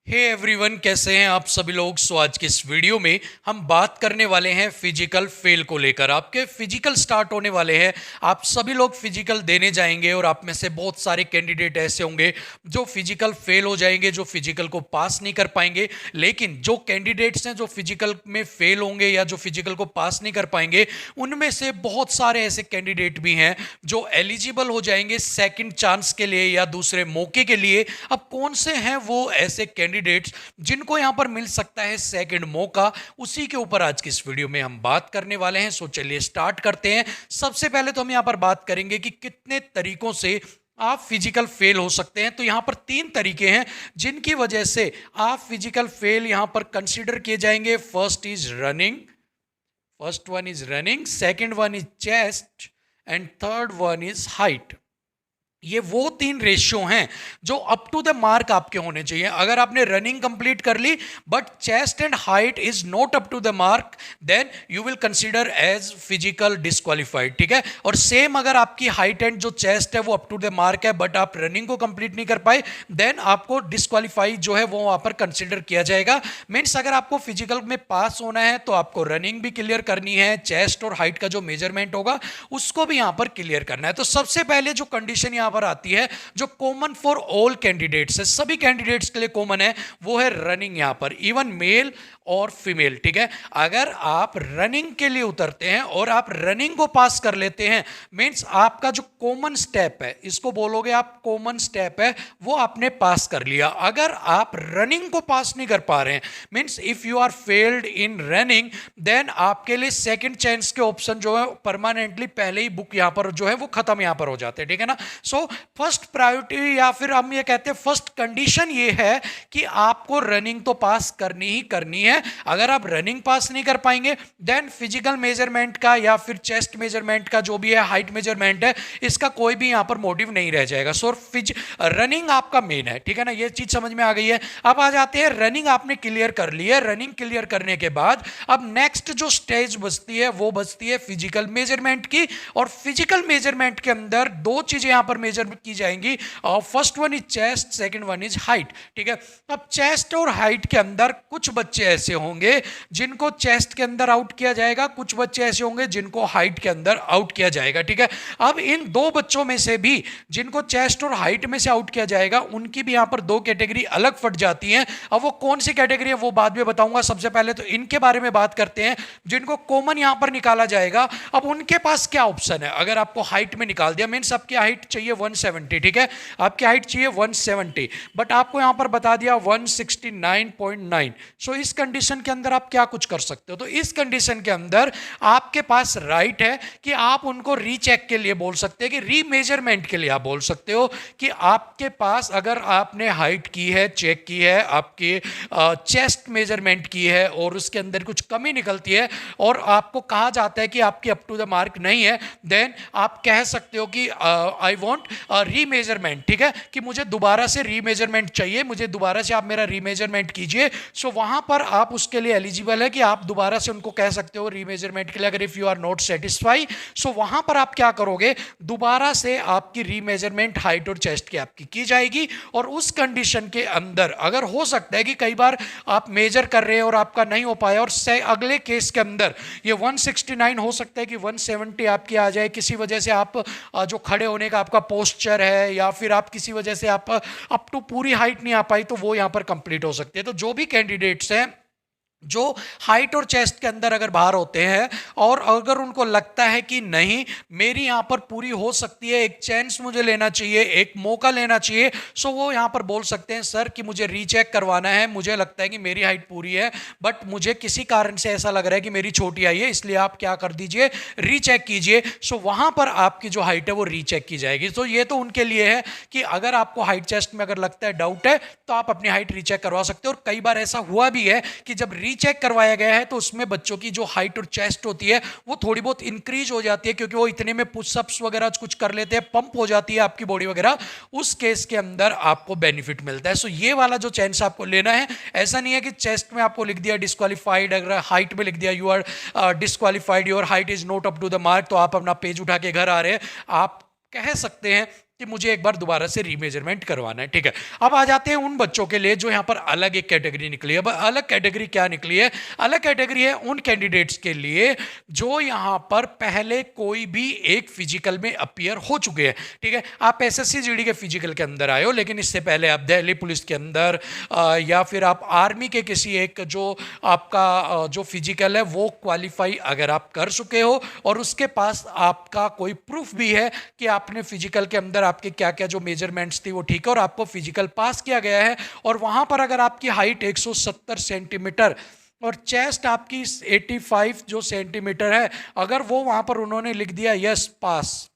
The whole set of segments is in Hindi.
हे एवरीवन, कैसे हैं आप सभी लोग। आज की इस वीडियो में हम बात करने वाले हैं फिजिकल फेल को लेकर। आपके फिजिकल स्टार्ट होने वाले हैं, आप सभी लोग फिजिकल देने जाएंगे और आप में से बहुत सारे कैंडिडेट ऐसे होंगे जो फिजिकल फेल हो जाएंगे, जो फिजिकल को पास नहीं कर पाएंगे। लेकिन जो कैंडिडेट्स हैं जो फिजिकल में फेल होंगे या जो फिजिकल को पास नहीं कर पाएंगे, उनमें से बहुत सारे ऐसे कैंडिडेट भी हैं जो एलिजिबल हो जाएंगे सेकंड चांस के लिए या दूसरे मौके के लिए। अब कौन से हैं वो ऐसे कैंडिडेट्स जिनको यहां पर मिल सकता है सेकंड मौका, उसी के ऊपर आज की इस वीडियो में हम बात करने वाले हैं। सो चलिए स्टार्ट करते हैं। सबसे पहले तो हम यहां पर बात करेंगे कि कितने तरीकों से आप फिजिकल फेल हो सकते हैं। तो यहां पर 3 तरीके हैं जिनकी वजह से आप फिजिकल फेल यहां पर कंसीडर किए जाएंगे। First one is running, second one is chest and third one is height. ये वो 3 रेशियो हैं जो अप टू द मार्क आपके होने चाहिए। अगर आपने रनिंग कंप्लीट कर ली but chest and height is not up to the mark, then you will consider as physical disqualified. ठीक है। और सेम अगर आपकी हाइट एंड जो चेस्ट है वो अप टू द मार्क है बट आप रनिंग को कंप्लीट नहीं कर पाए, देन आपको डिस्क्वालीफाई जो है वो वहां पर कंसिडर किया जाएगा। मीन्स अगर आपको फिजिकल में पास होना है तो आपको रनिंग भी क्लियर करनी है, चेस्ट और हाइट का जो मेजरमेंट होगा उसको भी यहां पर क्लियर करना है। तो सबसे पहले जो कंडीशन यहां पर आती है, जो कॉमन फॉर ऑल कैंडिडेट्स है, सभी कैंडिडेट्स के लिए कॉमन है, वो है रनिंग। यहां पर इवन मेल और फीमेल। ठीक है। अगर आप रनिंग के लिए उतरते हैं और आप रनिंग को पास कर लेते हैं, मींस आपका जो कॉमन स्टेप है, इसको बोलोगे आप कॉमन स्टेप है, वो आपने पास कर लिया। अगर आप रनिंग को पास नहीं कर पा रहे हैं, means if you are failed in running, then आपके लिए सेकंड चांस के ऑप्शन जो है परमानेंटली पहले ही बुक यहां पर जो है वो खत्म यहां पर हो जाते हैं। ठीक है ना। सो फर्स्ट प्रायोरिटी या फिर हम ये कहते हैं फर्स्ट कंडीशन ये है कि आपको रनिंग तो पास करनी ही करनी है। अगर आप रनिंग पास नहीं कर पाएंगे, देन फिजिकल मेजरमेंट का या फिर चेस्ट मेजरमेंट का जो भी है, हाइट मेजरमेंट है, इसका कोई भी यहां पर मोटिव नहीं रह जाएगा। सो रनिंग आपका मेन है। ठीक है ना। ये चीज समझ में आ गई है। अब आ जाते हैं, रनिंग आपने क्लियर कर ली है। रनिंग क्लियर करने के बाद अब नेक्स्ट जो स्टेज बचती है वो बचती है फिजिकल मेजरमेंट की। और फिजिकल मेजरमेंट के अंदर 2 चीजें यहां पर मेजर की जाएंगी। First one is chest, second one is height. ठीक है। अब चेस्ट और हाइट के अंदर कुछ बच्चे ऐसे होंगे जिनको चेस्ट के अंदर आउट किया जाएगा, कुछ बच्चे ऐसे होंगे जिनको हाइट के अंदर आउट किया जाएगा। ठीक है। अब इन 2 बच्चों में से भी जिनको चेस्ट और हाइट में से आउट किया जाएगा, उनकी भी यहां पर 2 कैटेगरी अलग फट जाती हैं। अब वो कौन सी कैटेगरी है वो बाद में बताऊंगा। सबसे पहले तो इनके बारे में बात करते हैं जिनको कॉमन यहां पर निकाला जाएगा। अब उनके पास क्या ऑप्शन है। अगर आपको हाइट में निकाल दिया, मीन्स आपकी हाइट चाहिए 170। ठीक है। आपकी हाइट चाहिए 170 बट आपको यहां पर बता दिया 169.9। सो इस कंडीशन के अंदर आप क्या कुछ कर सकते हो। तो इस कंडीशन के अंदर आपके पास राइट है कि आप उनको रीचेक के लिए बोल सकते हैं, कि रीमेजरमेंट के लिए आप बोल सकते हो कि आपके पास अगर आपने हाइट की है, चेक की है, आपके चेस्ट मेजरमेंट की है और उसके अंदर कुछ कमी निकलती है और आपको कहा जाता है कि आपकी अप टू द मार्क नहीं है, देन आप कह सकते हो कि आई वांट रीमेजरमेंट। ठीक है। कि मुझे दोबारा से रीमेजरमेंट चाहिए, मुझे दोबारा से आप मेरा रीमेजरमेंट कीजिए। सो वहां पर आप उसके लिए एलिजिबल है कि आप दोबारा से उनको कह सकते हो रीमेजरमेंट के लिए। अगर if you are not satisfy, so वहां पर आप क्या करोगे, दोबारा से आपकी रीमेजरमेंट हाइट और चेस्ट की आपकी की जाएगी। और उस कंडीशन के अंदर अगर हो सकता है कि कई बार आप मेजर कर रहे हैं और आपका नहीं हो पाया, और अगले केस के अंदर ये 169 हो सकता है कि 170 आपकी आ जाए, किसी वजह से आप जो खड़े होने का आपका पोस्चर है या फिर आप किसी वजह से आप अप टू पूरी हाइट नहीं आ पाई, तो वो यहां पर कंप्लीट हो सकती है। तो जो भी कैंडिडेट्स हैं जो हाइट और चेस्ट के अंदर अगर बाहर होते हैं और अगर उनको लगता है कि नहीं मेरी यहां पर पूरी हो सकती है, एक चांस मुझे लेना चाहिए, एक मौका लेना चाहिए, सो वो यहां पर बोल सकते हैं सर कि मुझे रीचेक करवाना है, मुझे लगता है कि मेरी हाइट पूरी है बट मुझे किसी कारण से ऐसा लग रहा है कि मेरी छोटी आई है, इसलिए आप क्या कर दीजिए, रीचेक कीजिए। सो वहां पर आपकी जो हाइट है वो रीचेक की जाएगी। तो ये तो उनके लिए है कि अगर आपको हाइट चेस्ट में अगर लगता है डाउट है तो आप अपनी हाइट रीचेक करवा सकते हो। और कई बार ऐसा हुआ भी है कि जब रीचेक करवाया गया है तो उसमें बच्चों की जो हाइट और चेस्ट होती है वो थोड़ी बहुत इंक्रीज हो जाती है, क्योंकि वो इतने में पुशअप्स वगैरह कुछ कर लेते हैं, पंप हो जाती है आपकी बॉडी वगैरह, उस केस के अंदर आपको बेनिफिट मिलता है। सो ये वाला जो चांस आपको लेना है, ऐसा नहीं है कि चेस्ट में आपको लिख दिया डिस्क्वालीफाइड, अगर हाइट में लिख दिया you are disqualified, your height is not up to the mark, तो आप अपना पेज उठा के घर आ रहे हैं। आप कह सकते हैं कि मुझे एक बार दोबारा से रीमेजरमेंट करवाना है। ठीक है, अब आ जाते हैं उन बच्चों के लिए जो यहाँ पर अलग एक कैटेगरी निकली है। अब अलग कैटेगरी क्या निकली है? अलग कैटेगरी है उन कैंडिडेट्स के लिए जो यहाँ पर पहले कोई भी एक फिजिकल में अपीयर हो चुके हैं। ठीक है, आप एसएससी जीडी के फिजिकल के अंदर आए हो, लेकिन इससे पहले आप दिल्ली पुलिस के अंदर या फिर आप आर्मी के किसी एक जो आपका जो फिजिकल है वो क्वालिफाई अगर आप कर चुके हो और उसके पास आपका कोई प्रूफ भी है कि आपने फिजिकल के अंदर आपके क्या क्या जो मेजरमेंट्स थी वो ठीक है और आपको फिजिकल पास किया गया है, और वहां पर अगर आपकी हाइट 170 सेंटीमीटर और चेस्ट आपकी 85 जो सेंटीमीटर है, अगर वो वहां पर उन्होंने लिख दिया यस पास,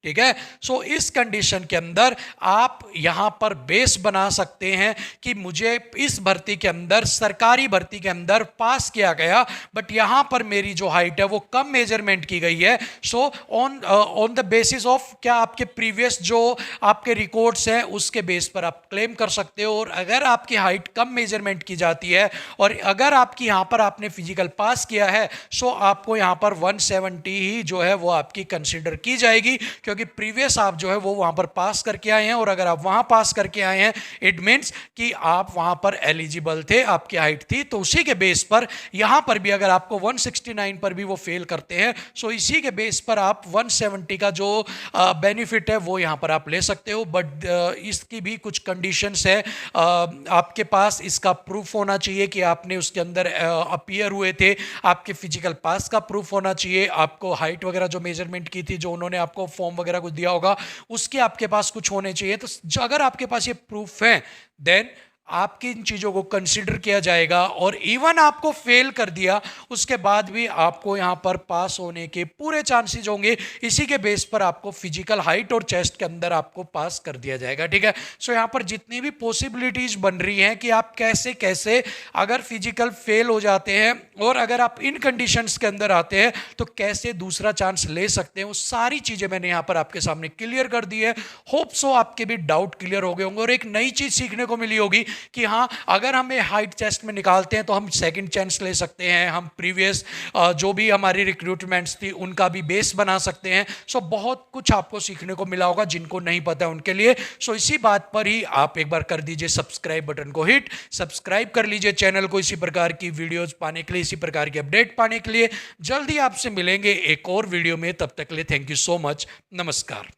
ठीक है, सो इस कंडीशन के अंदर आप यहां पर बेस बना सकते हैं कि मुझे इस भर्ती के अंदर, सरकारी भर्ती के अंदर पास किया गया, बट यहां पर मेरी जो हाइट है वो कम मेजरमेंट की गई है। So on the basis of क्या आपके प्रीवियस जो आपके रिकॉर्ड्स हैं उसके बेस पर आप क्लेम कर सकते हो। और अगर आपकी हाइट कम मेजरमेंट की जाती है और अगर आपकी यहां पर आपने फिजिकल पास किया है, सो आपको यहां पर 170 ही जो है वो आपकी कंसिडर की जाएगी, क्योंकि प्रीवियस आप जो है वो वहां पर पास करके आए हैं, और अगर आप वहां पास करके आए हैं इट मींस कि आप वहां पर एलिजिबल थे, आपकी हाइट थी, तो उसी के बेस पर यहां पर भी अगर आपको 169 पर भी वो फेल करते हैं, सो इसी के बेस पर आप 170 का जो बेनिफिट है वो यहां पर आप ले सकते हो। बट इसकी भी कुछ कंडीशंस है, आपके पास इसका प्रूफ होना चाहिए कि आपने उसके अंदर अपीयर हुए थे, आपके फिजिकल पास का प्रूफ होना चाहिए, आपको हाइट वगैरह जो मेजरमेंट की थी, जो उन्होंने आपको फॉर्म वगैरह कुछ दिया होगा उसके आपके पास कुछ होने चाहिए। तो अगर आपके पास ये प्रूफ है देन आपकी इन चीज़ों को कंसिडर किया जाएगा, और इवन आपको फेल कर दिया उसके बाद भी आपको यहाँ पर पास होने के पूरे चांसेस होंगे, इसी के बेस पर आपको फिजिकल हाइट और चेस्ट के अंदर आपको पास कर दिया जाएगा। ठीक है, सो यहाँ पर जितनी भी पॉसिबिलिटीज बन रही हैं कि आप कैसे कैसे अगर फिजिकल फेल हो जाते हैं और अगर आप इन कंडीशंस के अंदर आते हैं तो कैसे दूसरा चांस ले सकते हैं, वो सारी चीज़ें मैंने यहाँ पर आपके सामने क्लियर कर दी है। होप सो आपके भी डाउट क्लियर हो गए होंगे और एक नई चीज़ सीखने को मिली होगी कि हाँ, अगर हमें हाइट चेस्ट में निकालते हैं तो हम सेकंड चांस ले सकते हैं, हम प्रीवियस जो भी हमारी रिक्रूटमेंट्स थी उनका भी बेस बना सकते हैं। सो बहुत कुछ आपको सीखने को मिला होगा, जिनको नहीं पता उनके लिए। सो इसी बात पर ही आप एक बार कर दीजिए सब्सक्राइब बटन को हिट, सब्सक्राइब कर लीजिए चैनल को इसी प्रकार की वीडियोज पाने के लिए, इसी प्रकार की अपडेट पाने के लिए। जल्दी आपसे मिलेंगे एक और वीडियो में, तब तक के लिए थैंक यू सो मच, नमस्कार।